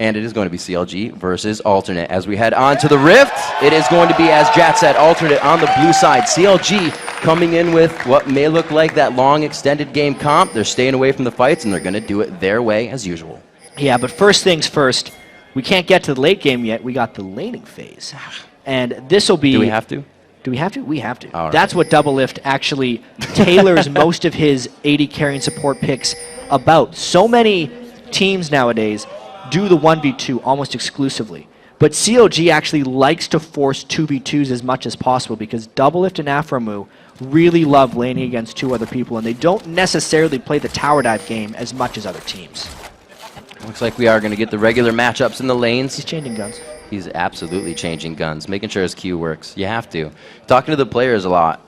And it is going to be CLG versus alternate. As we head on to the Rift, it is going to be, as Jat said, alternate on the blue side. CLG coming in with what may look like that long extended game comp. They're staying away from the fights, and they're going to do it their way as usual. Yeah, but first things first, we can't get to the late game yet. We got the laning phase. And this will be... Do we have to? Do we have to? We have to. All right. That's what Double Lift actually tailors most of his AD carry and support picks about. So many teams nowadays do the 1v2 almost exclusively. But CLG actually likes to force 2v2s as much as possible because Double Lift and Afromu really love laning against two other people, and they don't necessarily play the tower dive game as much as other teams. Looks like we are going to get the regular matchups in the lanes. He's changing guns. He's absolutely changing guns, making sure his Q works. You have to. Talking to the players a lot.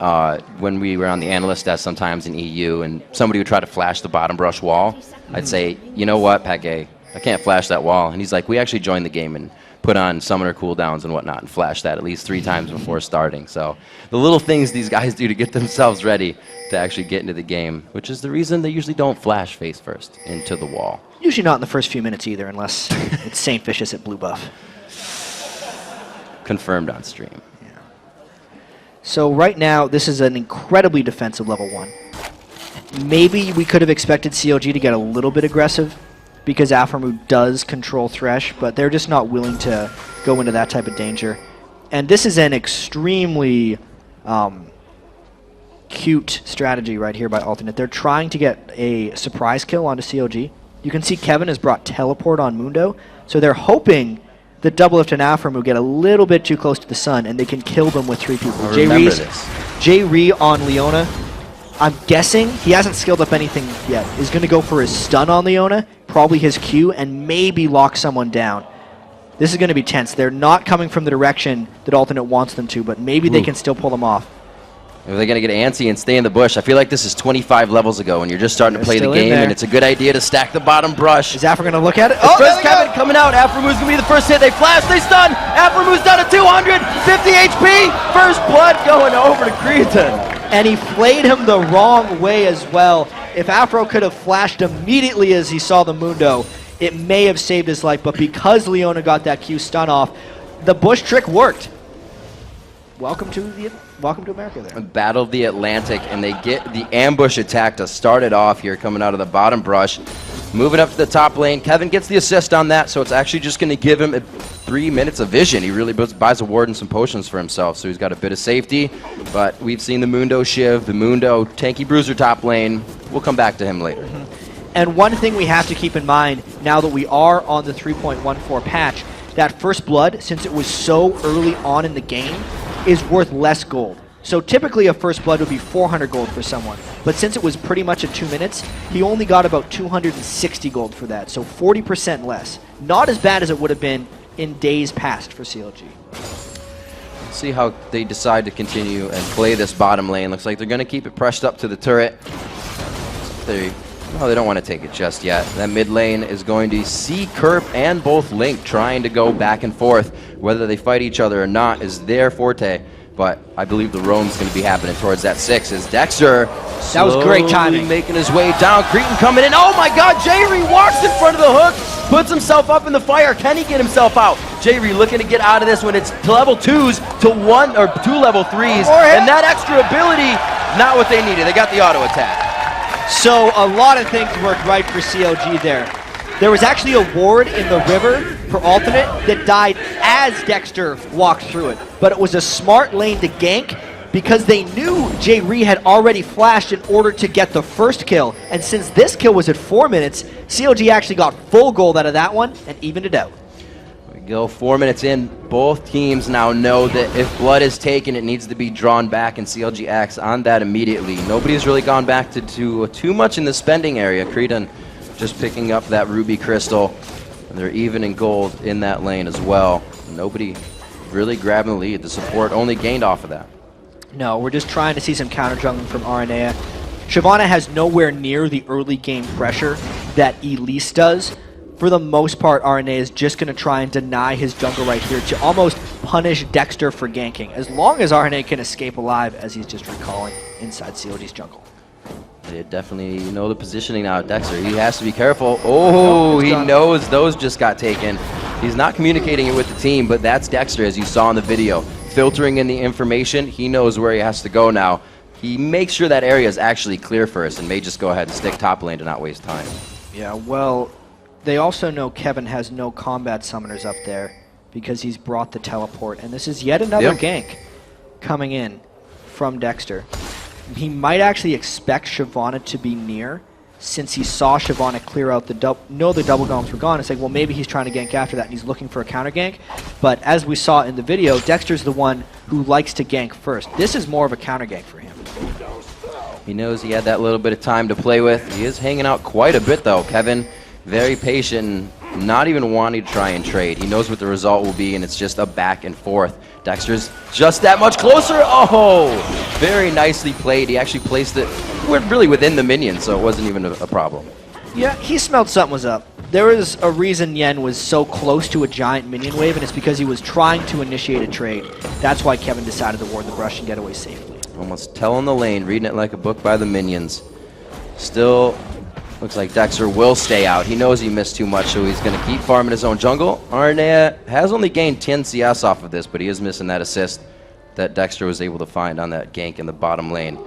When we were on the analyst desk sometimes in EU and somebody would try to flash the bottom brush wall, I'd say, you know what, Pake, I can't flash that wall. And he's like, we actually joined the game and put on summoner cooldowns and whatnot and flash that at least 3 times before starting. So the little things these guys do to get themselves ready to actually get into the game, which is the reason they usually don't flash face first into the wall. Usually not in the first few minutes either, unless it's St. Vicious at blue buff. Confirmed on stream. Yeah. So right now, this is an incredibly defensive level 1. Maybe we could have expected CLG to get a little bit aggressive because Afromu does control Thresh, but they're just not willing to go into that type of danger. And this is an extremely cute strategy right here by Alternate. They're trying to get a surprise kill onto CLG. You can see Kevin has brought Teleport on Mundo, so they're hoping that Double Lift and Afromu get a little bit too close to the sun and they can kill them with 3 people. J-Ree on Leona, I'm guessing, he hasn't skilled up anything yet, is going to go for his stun on Leona, probably his Q, and maybe lock someone down. This is going to be tense. They're not coming from the direction that Alternate wants them to, but maybe they can still pull them off. Are they going to get antsy and stay in the bush? I feel like this is 25 levels ago and you're just starting to play the game, and it's a good idea to stack the bottom brush. Is Afro going to look at it? Oh, there's Kevin coming out. Afromu's going to be the first hit. They flash, they stun. Afromu's down to 250 HP. First blood going over to Cretan. And he played him the wrong way as well. If Afro could have flashed immediately as he saw the Mundo, it may have saved his life, but because Leona got that Q stun off, the bush trick worked. Welcome to America there. Battle of the Atlantic, and they get the ambush attack to start it off here, coming out of the bottom brush. Moving up to the top lane. Kevin gets the assist on that, so it's actually just going to give him 3 minutes of vision. He really buys a ward and some potions for himself, so he's got a bit of safety. But we've seen the Mundo Shiv, the Mundo Tanky Bruiser top lane. We'll come back to him later. And one thing we have to keep in mind, now that we are on the 3.14 patch, that first blood, since it was so early on in the game, is worth less gold. So typically a first blood would be 400 gold for someone, but since it was pretty much at 2 minutes, he only got about 260 gold for that, so 40% less. Not as bad as it would have been in days past for CLG. See how they decide to continue and play this bottom lane. Looks like they're going to keep it pressed up to the turret. They don't want to take it just yet. That mid lane is going to see Kerp and both Link trying to go back and forth. Whether they fight each other or not is their forte. But I believe the roam's going to be happening towards that 6 as Dexter that was great timing, making his way down. Cretan coming in. Oh my God! J-Ree walks in front of the hook, puts himself up in the fire. Can he get himself out? J-Ree looking to get out of this when it's level 2s to 1 or 2 level 3s, and that extra ability, not what they needed. They got the auto attack. So a lot of things worked right for CLG there. There was actually a ward in the river for Alternate that died as Dexter walked through it. But it was a smart lane to gank because they knew J-Ree had already flashed in order to get the first kill. And since this kill was at 4 minutes, CLG actually got full gold out of that one and evened it out. We go 4 minutes in. Both teams now know that if blood is taken, it needs to be drawn back, and CLG acts on that immediately. Nobody's really gone back to too much in the spending area. Cretan just picking up that ruby crystal, and they're even in gold in that lane as well. Nobody really grabbing the lead. The support only gained off of that. No, we're just trying to see some counter jungling from RNA. Shyvana has nowhere near the early game pressure that Elise does. For the most part, RNA is just going to try and deny his jungle right here to almost punish Dexter for ganking, as long as RNA can escape alive, as he's just recalling inside CLG's jungle. They definitely know the positioning now. Dexter, he has to be careful. Oh, he knows those just got taken. He's not communicating it with the team, but that's Dexter, as you saw in the video. Filtering in the information, he knows where he has to go now. He makes sure that area is actually clear first and may just go ahead and stick top lane to not waste time. Yeah, well, they also know Kevin has no combat summoners up there because he's brought the teleport, and this is yet another gank coming in from Dexter. He might actually expect Shyvana to be near, since he saw Shyvana clear out the double golems were gone. It's like, well, maybe he's trying to gank after that and he's looking for a counter gank. But as we saw in the video, Dexter's the one who likes to gank first. This is more of a counter gank for him. He knows he had that little bit of time to play with. He is hanging out quite a bit, though. Kevin, very patient, not even wanting to try and trade. He knows what the result will be, and it's just a back and forth. Dexter's just that much closer. Oh, very nicely played. He actually placed it really within the minion, so it wasn't even a problem. Yeah, he smelled something was up. There was a reason Yen was so close to a giant minion wave, and it's because he was trying to initiate a trade. That's why Kevin decided to ward the brush and get away safely. Almost telling the lane, reading it like a book by the minions. Still looks like Dexter will stay out. He knows he missed too much, so he's going to keep farming his own jungle. Arnea has only gained 10 CS off of this, but he is missing that assist that Dexter was able to find on that gank in the bottom lane.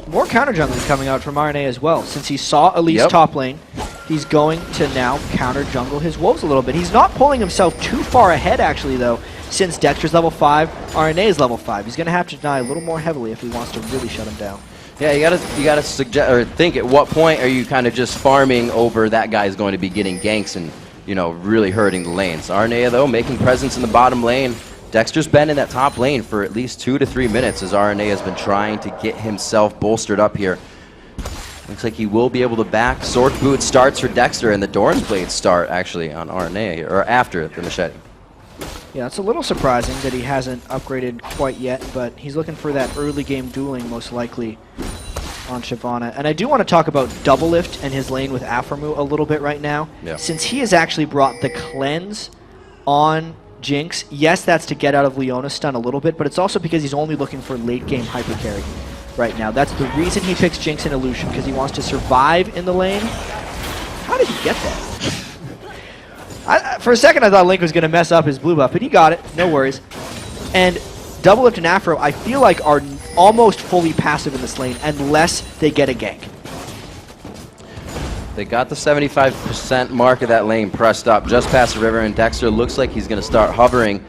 More counter jungling coming out from RNA as well. Since he saw Elise top lane, he's going to now counter jungle his wolves a little bit. He's not pulling himself too far ahead, actually, though, since Dexter's level 5, RNA is level 5. He's going to have to deny a little more heavily if he wants to really shut him down. Yeah, you gotta suggest or think at what point are you kind of just farming over that guy's going to be getting ganks and really hurting the lanes. Arnea though making presence in the bottom lane. Dexter's been in that top lane for at least 2 to 3 minutes as Arnea has been trying to get himself bolstered up here. Looks like he will be able to back. Sword Boot starts for Dexter, and the Doran's Blade start actually on Arnea here, or after the machete. Yeah, it's a little surprising that he hasn't upgraded quite yet, but he's looking for that early game dueling most likely on Shyvana. And I do want to talk about Double Lift and his lane with Aphromoo a little bit right now. Yeah. Since he has actually brought the cleanse on Jinx, yes, that's to get out of Leona's stun a little bit, but it's also because he's only looking for late game hyper carry right now. That's the reason he picks Jinx and Illusion, because he wants to survive in the lane. How did he get that? For a second, I thought Link was going to mess up his blue buff, but he got it. No worries. And Double Lift and Afro, I feel like, are almost fully passive in this lane unless they get a gank. They got the 75% mark of that lane pressed up just past the river, and Dexter looks like he's going to start hovering.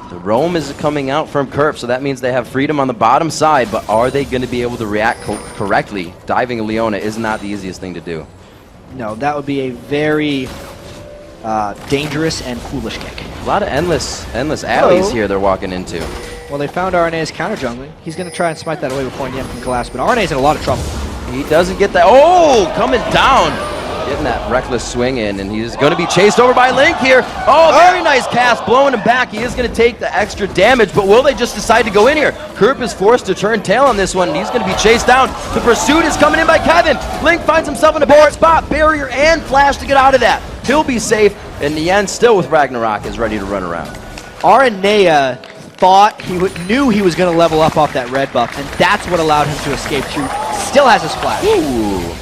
The roam is coming out from Kerp, so that means they have freedom on the bottom side, but are they going to be able to react correctly? Diving a Leona is not the easiest thing to do. No, that would be a very dangerous and foolish gank. A lot of endless alleys here they're walking into. Well, they found RNA's counter jungling. He's going to try and smite that away before Yen can collapse, but RNA's in a lot of trouble. He doesn't get that. Oh, coming down. Getting that reckless swing in, and he's going to be chased over by Link here. Oh, very nice cast, blowing him back. He is going to take the extra damage, but will they just decide to go in here? Kerp is forced to turn tail on this one, and he's going to be chased down. The pursuit is coming in by Kevin. Link finds himself in a bad spot. Barrier and flash to get out of that. He'll be safe, and Nien still with Ragnarok is ready to run around. Aranea knew he was going to level up off that red buff, and that's what allowed him to escape through. Still has his flash. Ooh.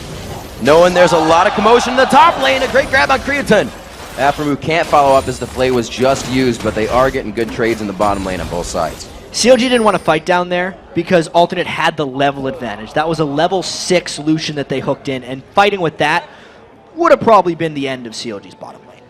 Knowing there's a lot of commotion in the top lane, a great grab on Creatine. Aphromoo can't follow up as the Flay was just used, but they are getting good trades in the bottom lane on both sides. CLG didn't want to fight down there because Alternate had the level advantage. That was a level 6 Lucian that they hooked in, and fighting with that would have probably been the end of CLG's bottom lane.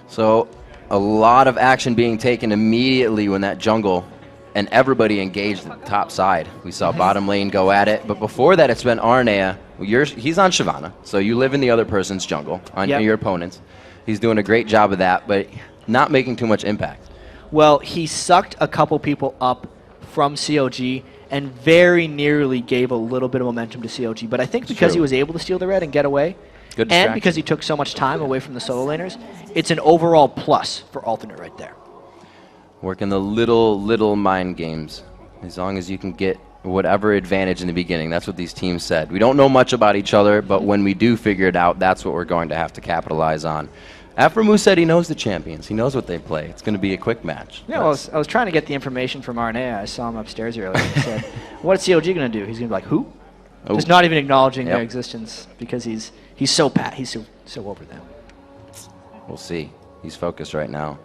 So a lot of action being taken immediately when that jungle and everybody engaged at the top side. We saw bottom lane go at it, but before that it's been Arnea. He's on Shyvana, so you live in the other person's jungle, on your opponent's. He's doing a great job of that, but not making too much impact. Well, he sucked a couple people up from CLG and very nearly gave a little bit of momentum to CLG, but I think because he was able to steal the red and get away, and because he took so much time away from the solo laners, it's an overall plus for Alternate right there. Working the little mind games. As long as you can get whatever advantage in the beginning. That's what these teams said. We don't know much about each other, but when we do figure it out, that's what we're going to have to capitalize on. Aphromoo said he knows the champions. He knows what they play. It's going to be a quick match. Yeah, well, I was trying to get the information from Arnea. I saw him upstairs earlier. I said, what's CLG going to do? He's going to be like, who? Oh. Just not even acknowledging Yep. their existence because he's so over them. We'll see. He's focused right now.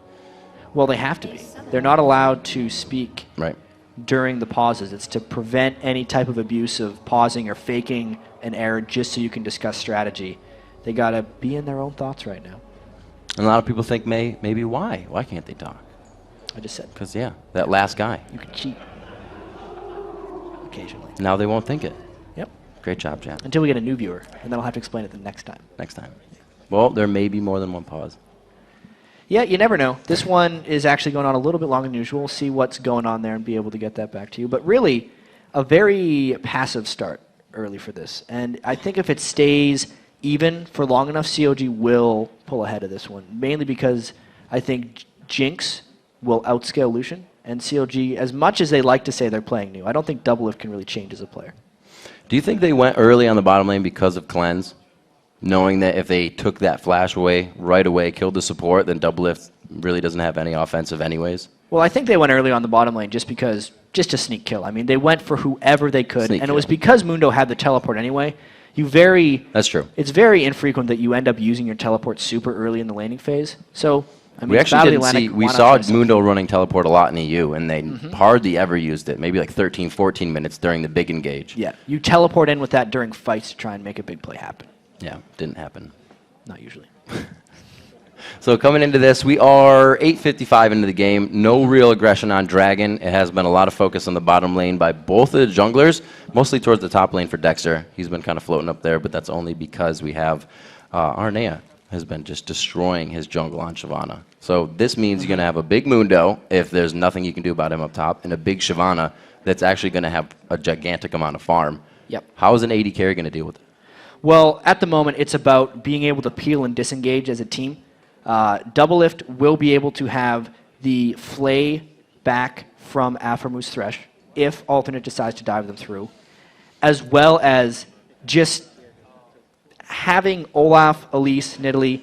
Well, they have to be. They're not allowed to speak Right. during the pauses. It's to prevent any type of abuse of pausing or faking an error just so you can discuss strategy. They got to be in their own thoughts right now. And a lot of people think maybe why? Why can't they talk? I just said. Because, yeah, that last guy. You can cheat. Occasionally. Now they won't think it. Yep. Great job, Jan. Until we get a new viewer, and then I'll have to explain it the next time. Next time. Well, there may be more than one pause. Yeah, you never know. This one is actually going on a little bit longer than usual. We'll see what's going on there and be able to get that back to you. But really, a very passive start early for this. And I think if it stays even for long enough, CLG will pull ahead of this one. Mainly because I think Jinx will outscale Lucian. And CLG, as much as they like to say they're playing new, I don't think Doublelift can really change as a player. Do you think they went early on the bottom lane because of cleanse? Knowing that if they took that flash away right away, killed the support, then Doublelift really doesn't have any offensive anyways? Well, I think they went early on the bottom lane just to sneak kill. I mean, they went for whoever they could, Sneak and it was kill. because Mundo had the teleport anyway. That's true. It's very infrequent that you end up using your teleport super early in the laning phase. So, I mean, We it's actually Valley didn't see, Atlantic, we why not saw try something? Mundo running teleport a lot in EU, and they hardly ever used it. Maybe like 13, 14 minutes during the big engage. Yeah, you teleport in with that during fights to try and make a big play happen. Yeah, didn't happen. Not usually. So coming into this, we are 8:55 into the game. No real aggression on Dragon. It has been a lot of focus on the bottom lane by both of the junglers, mostly towards the top lane for Dexter. He's been kind of floating up there, but that's only because we have Arnea has been just destroying his jungle on Shyvana. So this means you're going to have a big Mundo if there's nothing you can do about him up top, and a big Shyvana that's actually going to have a gigantic amount of farm. Yep. How is an AD carry going to deal with it? Well, at the moment, it's about being able to peel and disengage as a team. Doublelift will be able to have the flay back from Aphromu's Thresh if Alternate decides to dive them through, as well as just having Olaf, Elise, Nidalee,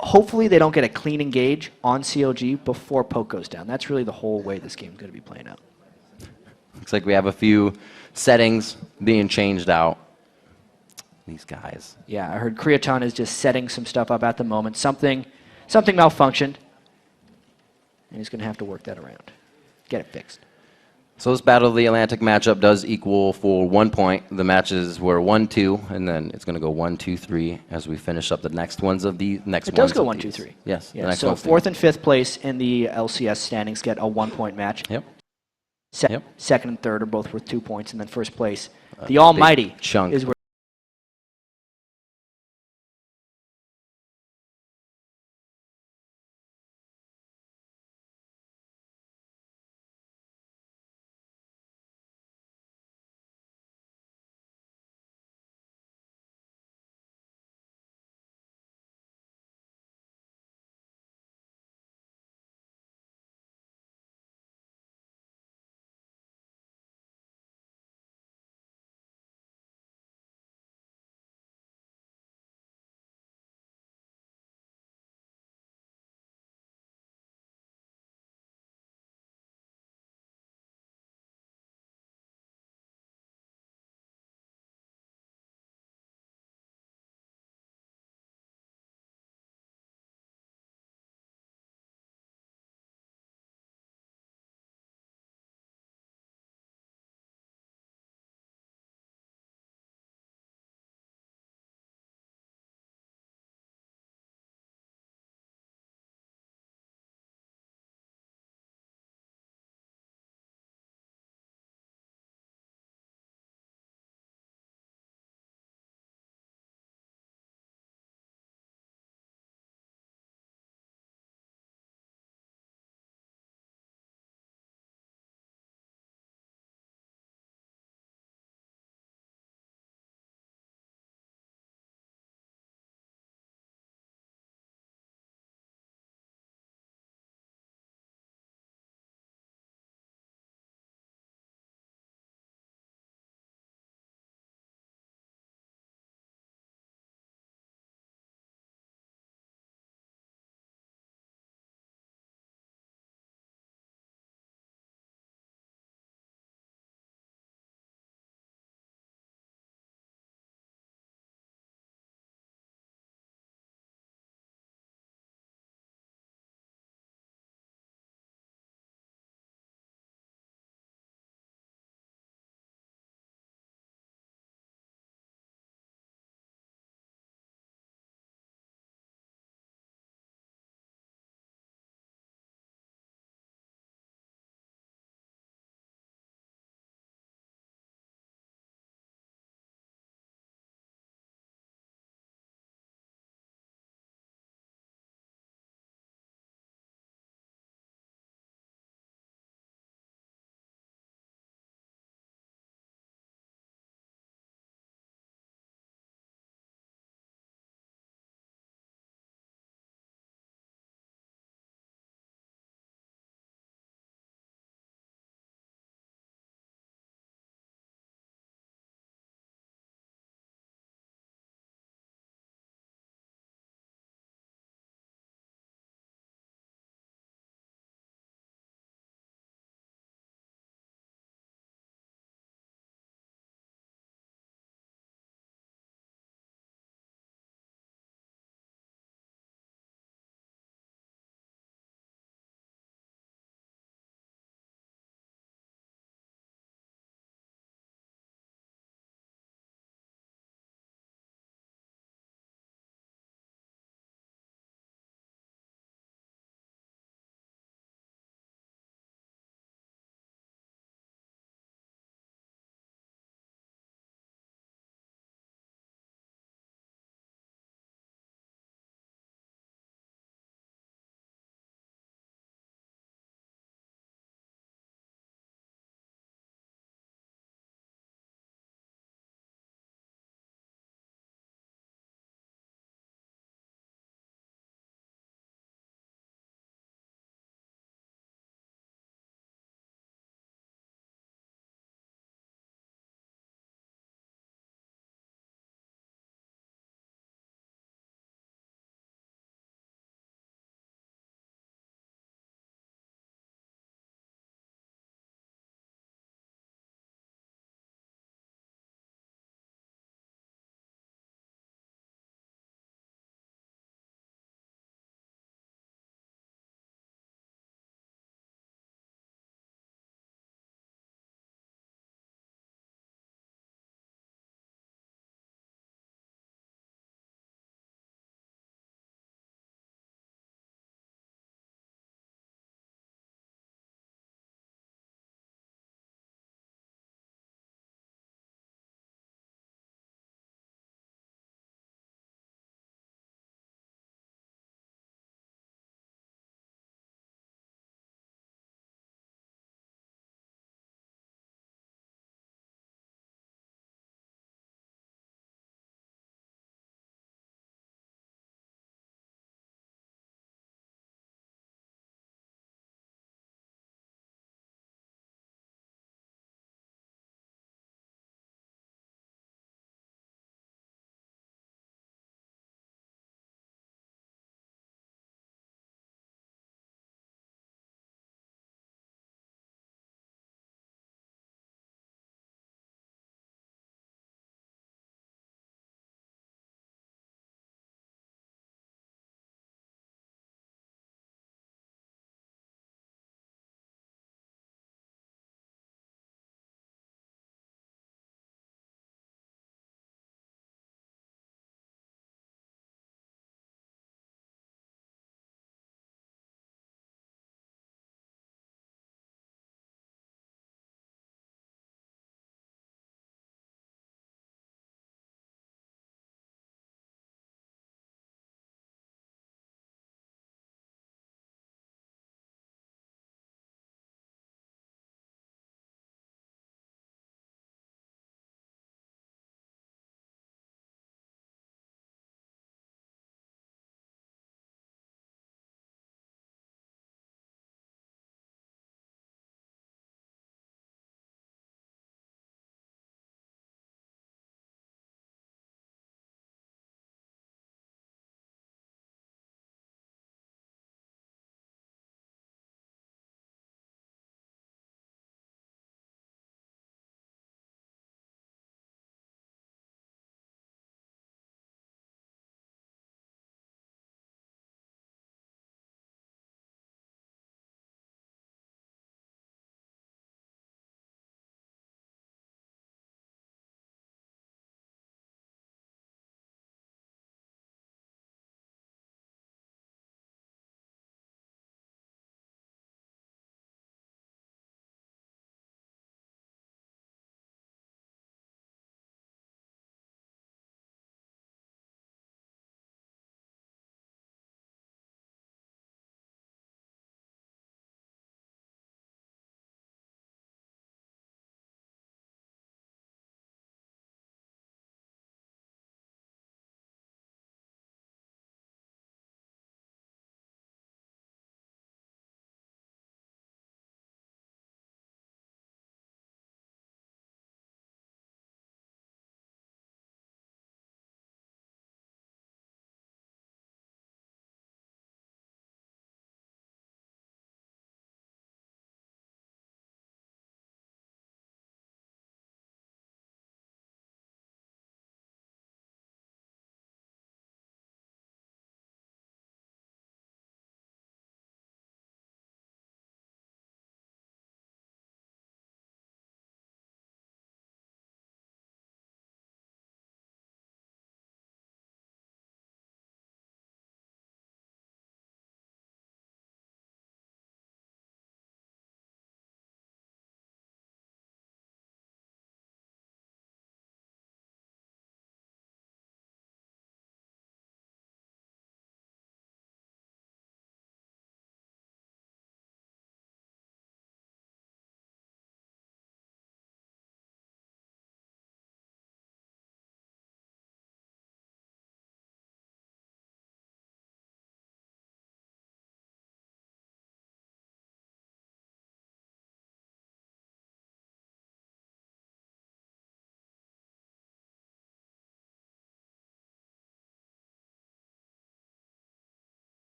hopefully they don't get a clean engage on CLG before poke goes down. That's really the whole way this game's going to be playing out. Looks like we have a few settings being changed out. These guys. Yeah, I heard Creaton is just setting some stuff up at the moment. Something malfunctioned, and he's going to have to work that around. Get it fixed. So this Battle of the Atlantic matchup does equal for 1 point. The matches were 1-2, and then it's going to go 1-2-3 as we finish up the next ones of the next. It does go of 1-2-3. these. Yes. the Yeah, next so ones do. fourth and fifth place in the LCS standings get a 1 point match. Yep. Se- Yep. Second and third are both worth 2 points, and then first place, the almighty, chunk is of